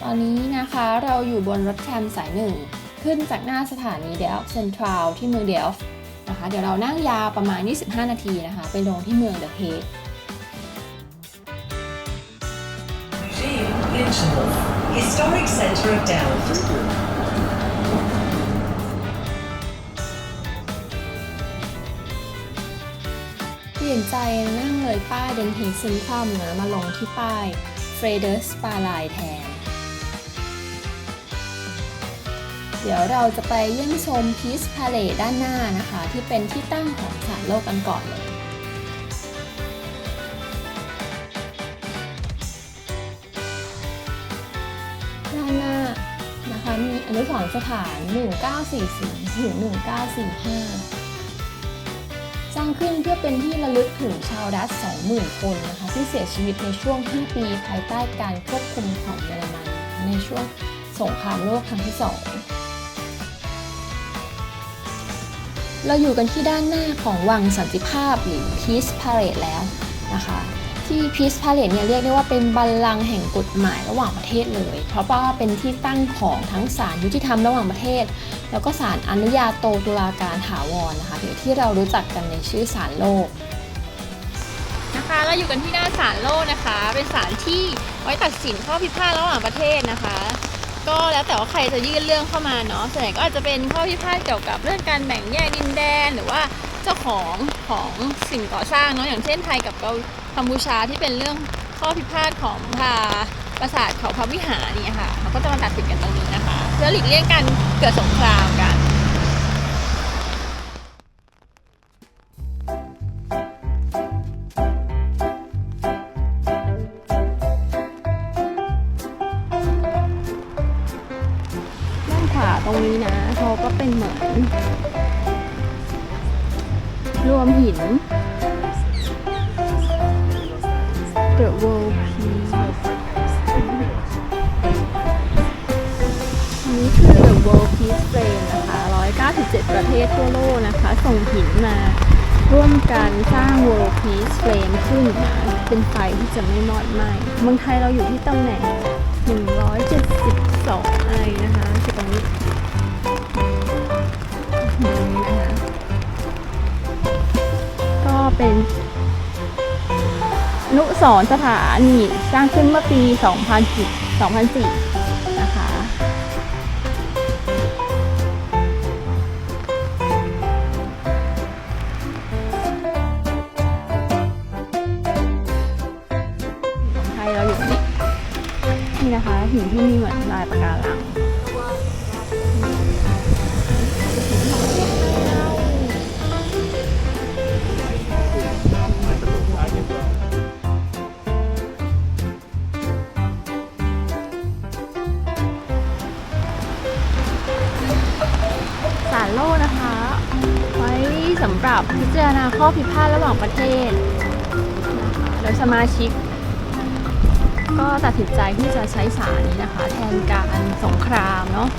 อนนี้นะคะเราอยู่บนรถแทรมสายหนึ่งขึ้นจากหน้าสถานีเดลฟ์เซ็นทรัลที่เมืองเดลฟ์นะคะเดี๋ยวเรานั่งยาวประมาณ25นาทีนะคะไปลงที่เมืองเดอะเฮกHistoric Centre of Delft. เปลี่ยนใจนั่งเลยป้ายเดนเฮกเซ็นทรัลนะมาลงที่ป้ายเฟรเดอร์สปาไลน์แทนเดี๋ยวเราจะไปเยี่ยมชมพีซพาเลทด้านหน้านะคะที่เป็นที่ตั้งของศาลโลกกันก่อนเลยด้านหน้านะคะมีอนุสรณ์สถาน1944ถึง1945สร้างขึ้นเพื่อเป็นที่ระลึกถึงชาวดัตช์ 20,000 คนนะคะที่เสียชีวิตในช่วง5 ปีภายใต้การควบคุมของเยอรมันในช่วงสงครามโลกครั้งที่ 2เราอยู่กันที่ด้านหน้าของวังสันติภาพหรือ Peace Palace แล้วนะคะที่ Peace Palace เนี่ยเรียกได้ว่าเป็นบัลลังก์แห่งกฎหมายระหว่างประเทศเลยเพราะว่าเป็นที่ตั้งของทั้งศาลยุติธรรมระหว่างประเทศแล้วก็ศาลอนุญาโตตุลาการถาวรนะคะหรือที่เรารู้จักกันในชื่อศาลโลกนะคะเราอยู่กันที่หน้าศาลโลกนะคะเป็นศาลที่ไว้ตัดสินข้อพิพาทระหว่างประเทศนะคะก็แล้วแต่ว่าใครจะยื่นเรื่องเข้ามาเนาะส่วนใหญ่ก็อาจจะเป็นข้อพิพาทเกี่ยวกับเรื่องการแบ่งแยกดินแดนหรือว่าเจ้าของสิ่งก่อสร้างเนาะอย่างเช่นไทยกับกัมพูชาที่เป็นเรื่องข้อพิพาทของปราสาทเขาพระวิหารนี่ค่ะเขาก็จะมาตัดสินกันตรงนี้นะคะเพื่อหลีกเลี่ยงการเกิดสงครามกันตรงนี้นะเขาก็เป็นเหมือนรวมหิน The World Peace อันนี้คือ The World Peace Frame นะคะ197ประเทศทั่วโลกนะคะส่งหินมาร่วมกันสร้าง World Peace Frame ขึ้นนะเป็นไฟที่จะไม่มอดไหม้เมืองไทยเราอยู่ที่ตำแหน่ง172อะไรนะคะคือตรงนี้ก็เป็นอนุสรณ์สถานนี่สร้างขึ้นเมื่อปี2004นะคะของไทยเราอยู่นี่นะคะหินที่มีเหมือนลายปะการังศาลโลกนะคะไว้สำหรับพิจารณาข้อพิพาทระหว่างประเทศนะคะโดยสมาชิกก็ตัดสินใจที่จะใช้ศาลนี้นะคะแทนการสงครามเนาะ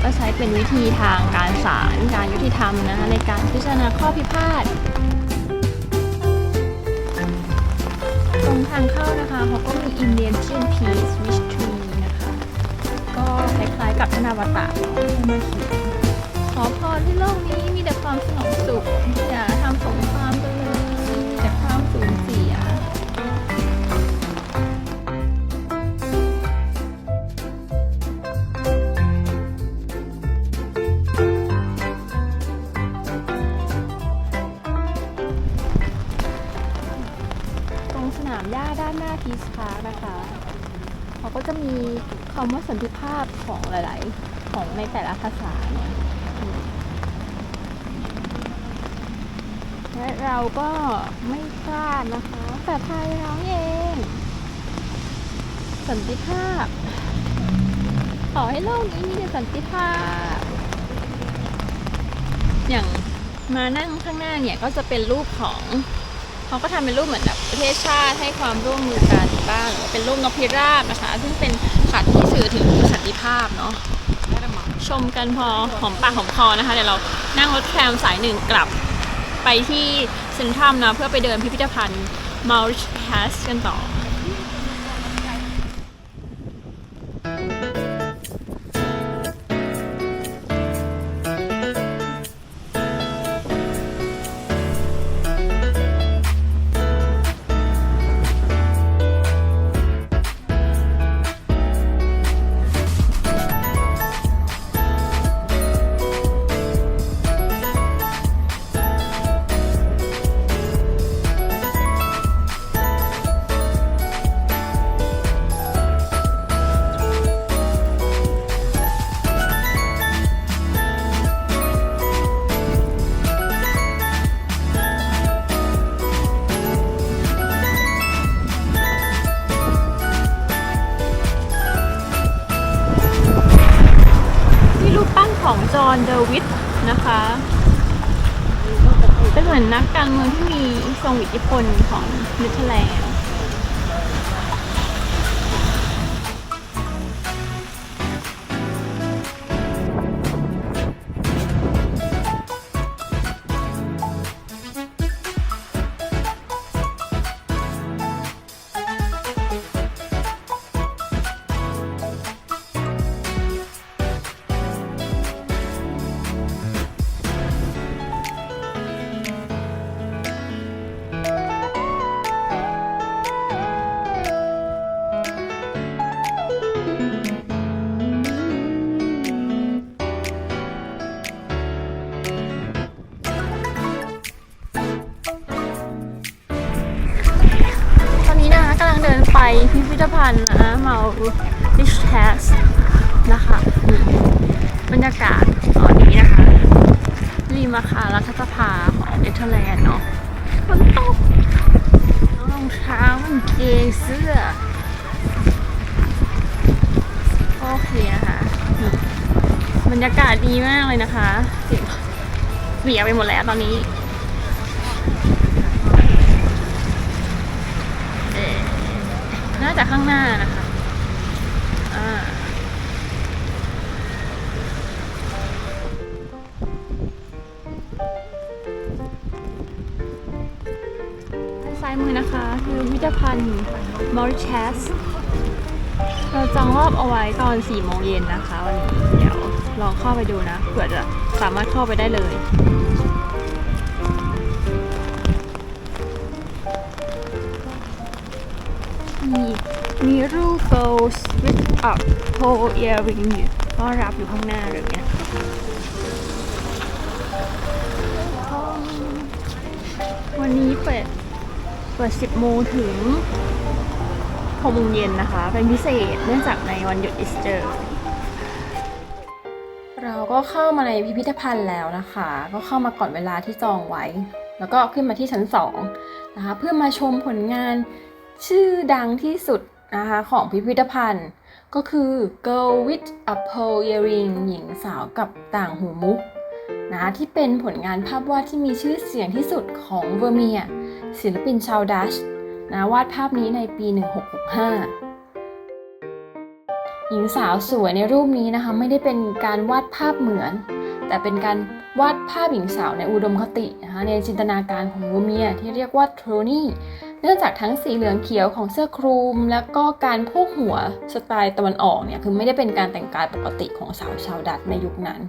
ก็ใช้เป็นวิธีทางการศาลการยุติธรรมนะคะในการพิจารณาข้อพิพาทตรงทางเข้านะคะเขาก็มี Indian Peace Wish Tree นะคะก็คล้ายๆกับธนบัตรมาเขียนขอพรที่โลกนี้มีแต่ความสงบสุขอย่าทำสงครามกันเลยมีแต่ความสูญเสียสนามหญ้าด้านหน้าพีซพาร์คนะคะเขาก็จะมีคำว่าสันติภาพของหลายๆของในแต่ละภาษาเนี่ยและเราก็ไม่พลาดนะคะแต่ไทยเราเองสันติภาพขอให้โลกนี้มีแต่สันติภาพอย่างมานั่งข้างหน้าเนี่ยก็จะเป็นรูปของเขาก็ทำเป็นรูปเหมือนแบบประเทศชาติให้ความร่วมมือกันบ้างหรือเป็นรูปนกพิราบนะคะซึ่งเป็นสัตว์ที่สื่อถึงสันติภาพเนาะชมกันพอหอมปากหอมคอนะคะเดี๋ยวเรานั่งรถแทรมสายหนึ่งกลับไปที่เซ็นทรัลนะเพื่อไปเดินพิพิธภัณฑ์มัลช์แฮสกันต่อ ของจอห์นเดวิดนะคะเป็นเหมือนนักการเมืองที่มีทรงอิทธิพลของเนเธอร์แลนด์กำลังเดินไปพิพิธภัณฑ์นะเมาดิชแคสนะคะบรรยากาศตอนนี้นะคะริมอาคารรัฐสภาของเนเธอร์แลนด์เนาะฝนตกรองเท้ากางเกงเสื้อโอเคนะคะบรรยากาศดีมากเลยนะคะเปียกไปหมดแล้วตอนนี้น่าจะข้างหน้านะคะซ้ายมือนะคะคือพิพิธภัณฑ์มอริชัสเราจองรอบเอาไว้ตอน 4 โมงเย็นนะคะวันนี้เดี๋ยวลองเข้าไปดูนะเผื่อจะสามารถเข้าไปได้เลยมีรูป Girls with a Pearl Earring ต้อนรับอยู่ข้างหน้าเลยเนี่ยวันนี้เปิด 10 โมงถึง 6 โมงเย็นนะคะเป็นพิเศษเนื่องจากในวันหยุดอีสเตอร์เราก็เข้ามาในพิพิธภัณฑ์แล้วนะคะก็เข้ามาก่อนเวลาที่จองไว้แล้วก็ขึ้นมาที่ชั้น 2นะคะเพื่อมาชมผลงานชื่อดังที่สุดนะคะของพิพิธภัณฑ์ก็คือ Girl with a Pearl Earring หญิงสาวกับต่างหูมุกนะที่เป็นผลงานภาพวาดที่มีชื่อเสียงที่สุดของเวอร์เมียศิลปินชาวดัชนะวาดภาพนี้ในปี 1665 หญิงสาวสวยในรูปนี้นะคะไม่ได้เป็นการวาดภาพเหมือนแต่เป็นการวาดภาพหญิงสาวในอุดมคตินะคะในจินตนาการของเวอร์เมียที่เรียกว่าโทนี่เนื่องจากทั้งสีเหลืองเขียวของเสื้อคลุมและก็การโพกหัวสไตล์ตะวันออกเนี่ยคือไม่ได้เป็นการแต่งกายปกติของสาวชาวดัตช์ในยุคนั้น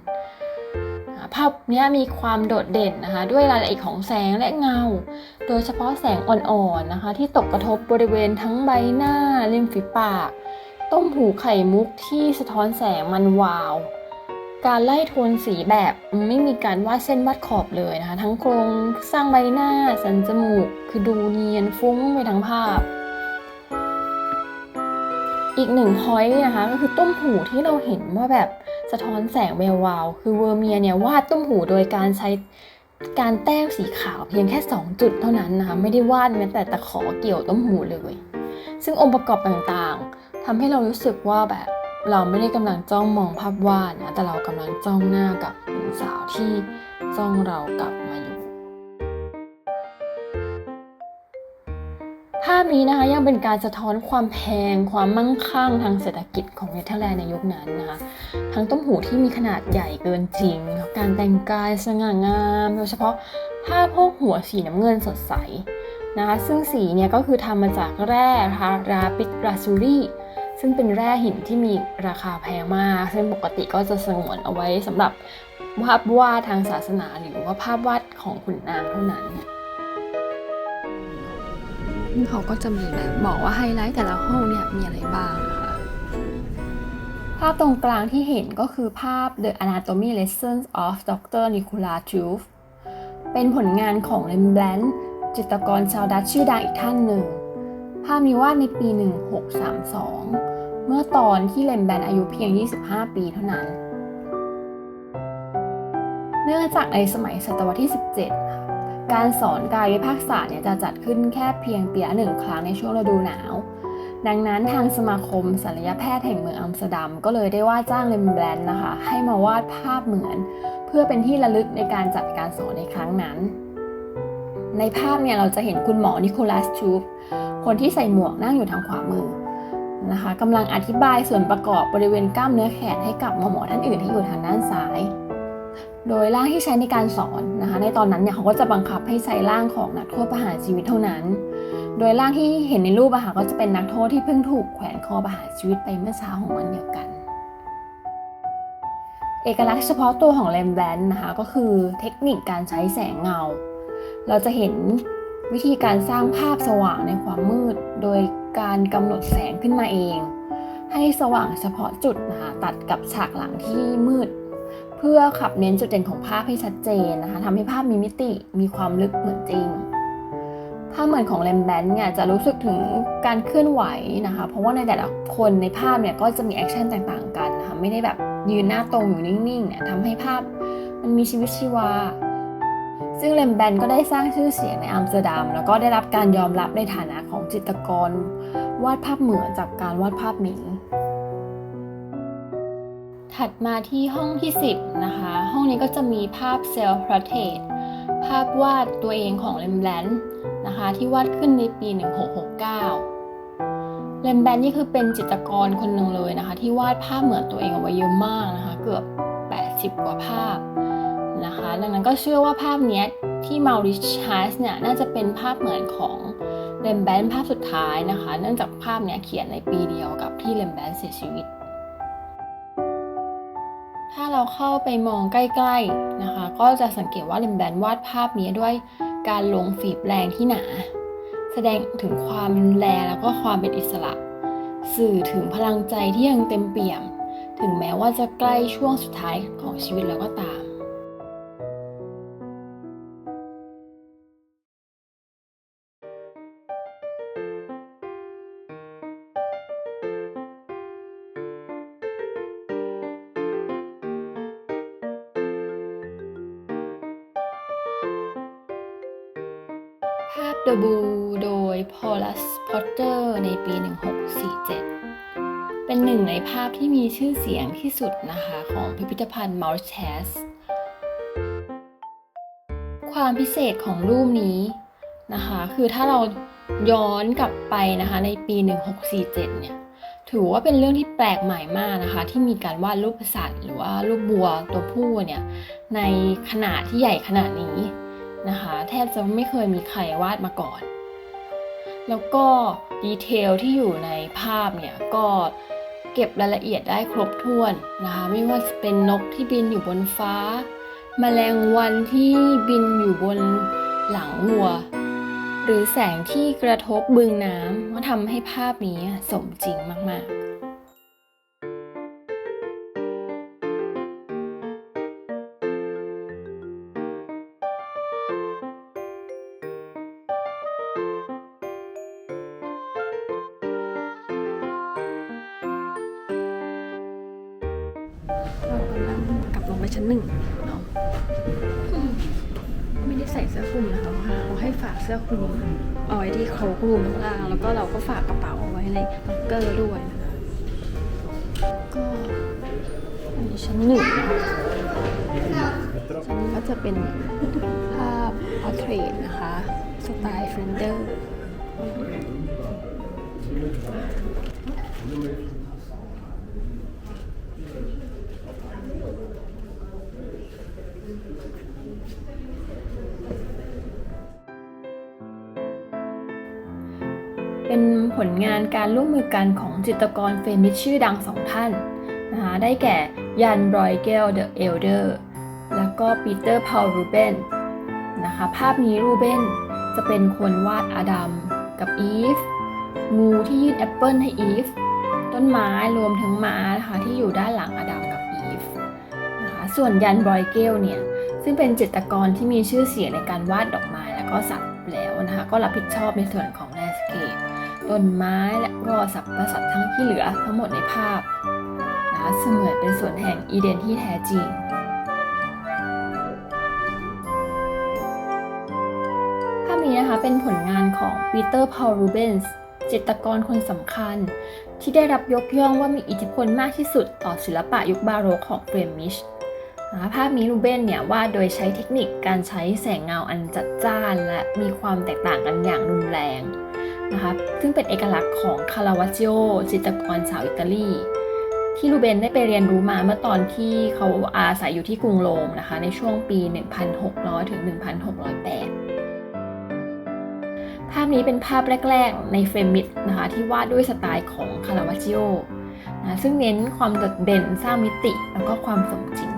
ภาพนี้มีความโดดเด่นนะคะด้วยรายละเอียดของแสงและเงาโดยเฉพาะแสงอ่อนๆนะคะที่ตกกระทบบริเวณทั้งใบหน้าริมฝีปากต้มหูไข่มุกที่สะท้อนแสงมันวาวการไล่โทนสีแบบไม่มีการวาดเส้นวาดขอบเลยนะคะทั้งโครงสร้างใบหน้าสันจมูกคือดูเนียนฟุ้งไปทั้งภาพอีกหนึ่งพอยต์นะคะก็คือต้มหูที่เราเห็นว่าแบบสะท้อนแสงแวววาวคือเวอร์เมียเนี่ยวาดต้มหูโดยการใช้การแต้มสีขาวเพียงแค่2จุดเท่านั้นนะคะไม่ได้วาดแม้แต่ตะขอเกี่ยวต้มหูเลยซึ่งองค์ประกอบต่างๆทำให้เรารู้สึกว่าแบบเราไม่ได้กำลังจ้องมองภาพวาดนะแต่เรากำลังจ้องหน้ากับหญิงสาวที่จ้องเรากลับมาอยู่ภาพนี้นะคะยังเป็นการสะท้อนความแพงความมั่งคั่งทางเศรษฐกิจของเนเธอร์แลนด์ในยุคนั้นนะคะทั้งต้มหูที่มีขนาดใหญ่เกินจริงการแต่งกายสง่างามโดยเฉพาะผ้าโพกหัวสีน้ำเงินสดใสนะคะซึ่งสีเนี่ยก็คือทำมาจากแร่ราปิดราซูรี่ซึ่งเป็นแร่หินที่มีราคาแพงมากซึ่งปกติก็จะสงวนเอาไว้สำหรับภาพวาดทางศาสนาหรือว่าภาพวาดของขุนนางเท่านั้นเขาก็จะมีแบบบอกว่าไฮไลท์แต่ละห้องเนี่ยมีอะไรบ้างนะคะภาพตรงกลางที่เห็นก็คือภาพ The Anatomy Lessons of Dr. Nicola Tulp เป็นผลงานของเรมแบรนต์จิตรกรชาวดัตช์ชื่อดังอีกท่านหนึ่งภาพนี้วาดในปี 1632 เมื่อตอนที่เรมแบรนต์อายุเพียง 25 ปีเท่านั้นเนื่องจากในสมัยศตวรรษที่ 17การสอนกายวิภาคศาสตร์เนี่ยจะจัดขึ้นแค่เพียงปีละ1 ครั้งในช่วงฤดูหนาว ดังนั้นทางสมาคมศัลยแพทย์แห่งเมืองอัมสเตอร์ดัมก็เลยได้ว่าจ้างเรมแบรนต์นะคะให้มาวาดภาพเหมือนเพื่อเป็นที่ระลึกในการจัดการสอนในครั้งนั้นในภาพเนี่ยเราจะเห็นคุณหมอนิโคลัสชูฟคนที่ใส่หมวกนั่งอยู่ทางขวามือนะคะกำลังอธิบายส่วนประกอบบริเวณกล้ามเนื้อแขนให้กับหมอท่านอื่นที่อยู่ทางด้านซ้ายโดยร่างที่ใช้ในการสอนนะคะในตอนนั้นเนี่ยเขาก็จะบังคับให้ใช้ร่างของนักโทษประหารชีวิตเท่านั้นโดยร่างที่เห็นในรูปก็จะเป็นนักโทษที่เพิ่งถูกแขวนคอประหารชีวิตไปเมื่อเช้าของวันเดียวกันเอกลักษณ์เฉพาะตัวของเรมแบรนต์นะคะก็คือเทคนิคการใช้แสงเงาเราจะเห็นวิธีการสร้างภาพสว่างในความมืดโดยการกำหนดแสงขึ้นมาเองให้สว่างเฉพาะจุดนะคะตัดกับฉากหลังที่มืดเพื่อขับเน้นจุดเด่นของภาพให้ชัดเจนนะคะทำให้ภาพมีมิติมีความลึกเหมือนจริงภาพเหมือนของเรมแบรนต์เนี่ยจะรู้สึกถึงการเคลื่อนไหวนะคะเพราะว่าในแต่ละคนในภาพเนี่ยก็จะมีแอคชั่นต่างๆกันนะคะไม่ได้แบบยืนหน้าตรงอยู่นิ่งๆเนี่ยทำให้ภาพมันมีชีวิตชีวาซึ่งเรมแบรนต์ก็ได้สร้างชื่อเสียงในอัมสเตอร์ดัมแล้วก็ได้รับการยอมรับในฐานะของจิตรกรวาดภาพเหมือนจากการวาดภาพนี้ถัดมาที่ห้องที่10นะคะห้องนี้ก็จะมีภาพเซลฟ์พอร์เทรตภาพวาดตัวเองของเรมแบรนต์นะคะที่วาดขึ้นในปี 1669 เรมแบรนต์นี่คือเป็นจิตรกรคนหนึ่งเลยนะคะที่วาดภาพเหมือนตัวเองเอาไว้เยอะมากนะคะเกือบ80 กว่าภาพนะคะดังนั้นก็เชื่อว่าภาพนี้ที่มาริชฮัสเนี่ยน่าจะเป็นภาพเหมือนของเรมแบรนต์ภาพสุดท้ายนะคะเนื่องจากภาพนี้เขียนในปีเดียวกับที่เรมแบรนต์เสียชีวิตถ้าเราเข้าไปมองใกล้ๆนะคะก็จะสังเกตว่าเรมแบรนต์วาดภาพนี้ด้วยการลงฝีแรงที่หนาแสดงถึงความรุนแรงแล้วก็ความเป็นอิสระสื่อถึงพลังใจที่ยังเต็มเปี่ยมถึงแม้ว่าจะใกล้ช่วงสุดท้ายของชีวิตแล้วก็ตามภาพ The Bull โดย Paulus Potter ในปี 1647 เป็นหนึ่งในภาพที่มีชื่อเสียงที่สุดนะคะของพิพิธภัณฑ์ Mauritshuis ความพิเศษของรูปนี้นะคะคือถ้าเราย้อนกลับไปนะคะในปี 1647 เนี่ยถือว่าเป็นเรื่องที่แปลกใหม่มากนะคะที่มีการวาดรูปสัตว์หรือว่ารูปบัวตัวผู้เนี่ยในขนาดที่ใหญ่ขนาดนี้นะคะแทบจะไม่เคยมีใครวาดมาก่อนแล้วก็ดีเทลที่อยู่ในภาพเนี่ยก็เก็บรายละเอียดได้ครบถ้วนนะคะไม่ว่าจะเป็นนกที่บินอยู่บนฟ้าแมลงวันที่บินอยู่บนหลังวัวหรือแสงที่กระทบบึงน้ำก็ทำให้ภาพนี้สมจริงมากๆเรากำลังกลับลงไปชั้น 1เนาะไม่ได้ใส่เสื้อคลุมนะคะเขาให้ฝากเสื้อคลุมเอาไว้ที่โคกรูมข้างล่างแล้วก็เราก็ฝากกระเป๋าเอาไว้ในล็อกเกอร์ด้วยนะคะก็อันนี้ชั้น 1นะชั้นนี้ก็จะเป็นภาพพอร์เทรตนะคะสไตล์เฟรนเดอร์เป็นผลงานการร่วมมือกันของจิตรกรเฟมิชชื่อดัง2 ท่านนะคะได้แก่ยัน บรอยเกล เดอะเอลเดอร์แล้วก็ปีเตอร์ พาล รูเบนนะคะภาพนี้รูเบนจะเป็นคนวาดอาดัมกับอีฟงูที่ยื่นแอปเปิลให้อีฟต้นไม้รวมถึงม้านะคะที่อยู่ด้านหลังอาดัมกับอีฟนะคะส่วนยัน บรอยเกลเนี่ยซึ่งเป็นจิตรกรที่มีชื่อเสียงในการวาดดอกไม้และก็สัตว์แล้วนะคะก็รับผิดชอบในส่วนของแลนด์สเคปต้นไม้และก็สรรพสัตว์ทั้งที่เหลือทั้งหมดในภาพนะคะเสมือนเป็นส่วนแห่งอีเดนที่แท้จริงภาพนี้นะคะเป็นผลงานของปีเตอร์ พาล รูเบนส์ จิตรกรคนสำคัญที่ได้รับยกย่องว่ามีอิทธิพลมากที่สุดต่อศิลปะยุคบาโรกของเฟรมิชภาพนี้รูเบนเนี่ยวาดโดยใช้เทคนิคการใช้แสงเงาอันจัดจ้านและมีความแตกต่างกันอย่างรุนแรงนะคะซึ่งเป็นเอกลักษณ์ของคาราวาจิโอจิตรกรชาวอิตาลีที่รูเบนได้ไปเรียนรู้มาเมื่อตอนที่เขาอาศัยอยู่ที่กรุงโรมนะคะในช่วงปี 1600 ถึง 1608 ภาพนี้เป็นภาพแรกๆในเฟรมิชนะคะที่วาดด้วยสไตล์ของคาราวาจิโอนะซึ่งเน้นความโดดเด่นสร้างมิติแล้วก็ความสมจริง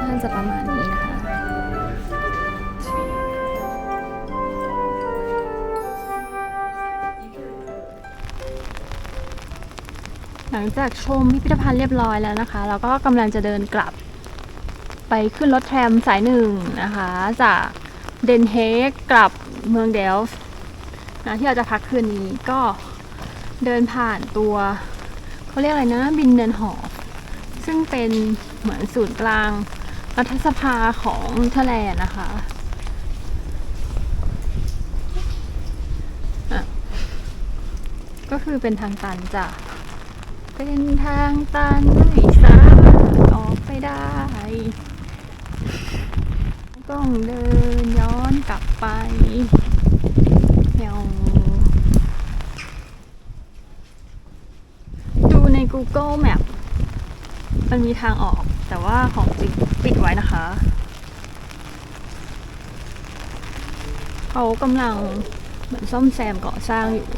น่าจะประมาณนี้นะคะหลังจากชมพิพิธภัณฑ์เรียบร้อยแล้วนะคะเราก็กำลังจะเดินกลับไปขึ้นรถแทรมสายหนึ่งนะคะจากเดนเฮกกลับเมืองเดลฟ์นะที่เราจะพักคืนนี้ก็เดินผ่านตัวเขาเรียกอะไรนะบินเดนหอฟซึ่งเป็นเหมือนศูนย์กลางรัฐสภาของเนเธอร์แลนด์นะคะก็คือเป็นทางตันจ้ะเป็นทางตันไม่สามารถออกไปได้ต้องเดินย้อนกลับไปดูใน Google Map มันมีทางออกแต่ว่าของจริงปิดไว้นะคะเขากำลังเหมือนซ่อมแซมก่อสร้างอยู่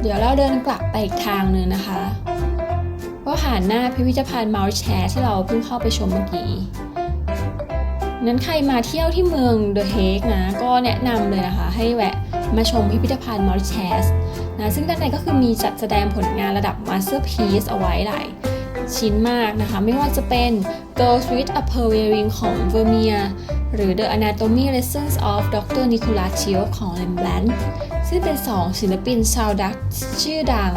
เดี๋ยวเราเดินกลับไปอีกทางนึงนะคะก็ผ่านหน้าพิพิธภัณฑ์มาร์แชสที่เราเพิ่งเข้าไปชมเมื่อกี้นั้นใครมาเที่ยวที่เมืองเดอะเฮกนะก็แนะนำเลยนะคะให้แวะมาชมพิพิธภัณฑ์มาร์แชสนะซึ่งด้านในก็คือมีจัดแสดงผลงานระดับ Masterpiece เอาไว้หลายชิ้นมากนะคะไม่ว่าจะเป็น Girls with a Pearl Earring ของ Vermeer หรือ The Anatomy Lessons of Dr. Nicolas Thiel ของ Rembrandt ซึ่งเป็น2ศิลปินชาวดัตช์ชื่อดัง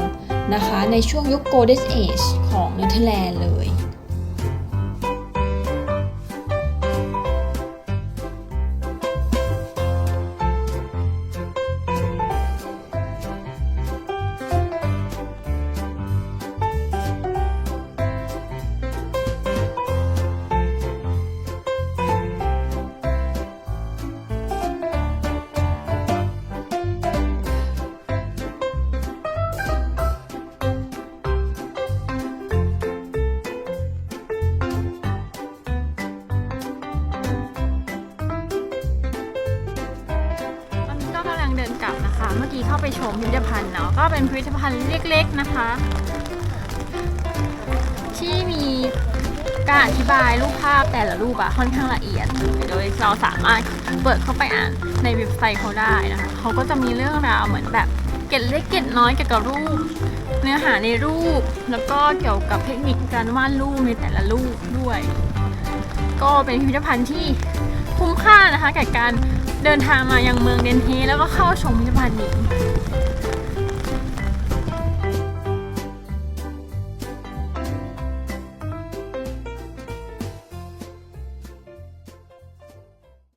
นะคะในช่วงยุค Golden Age ของเนเธอร์แลนด์เลยเดินกลับนะคะเมื่อกี้เข้าไปชมพิพิธภัณฑ์เนาะก็เป็นพิพิธภัณฑ์เล็กๆนะคะที่มีการอธิบายรูปภาพแต่ละรูปอะค่อนข้างละเอียดโดยเราสามารถเปิดเข้าไปอ่านในเว็บไซต์เขาได้นะคะเขาก็จะมีเรื่องราวเหมือนแบบเกร็ดเล็กเกร็ดน้อยเกี่ยวกับรูปเนื้อหาในรูปแล้วก็เกี่ยวกับเทคนิคการวาดรูปในแต่ละรูปด้วยก็เป็นพิพิธภัณฑ์ที่คุ้มค่านะคะกับการเดินทางมายังเมืองเดนเฮแล้วก็เข้าชมพิพิธภัณฑ์นี้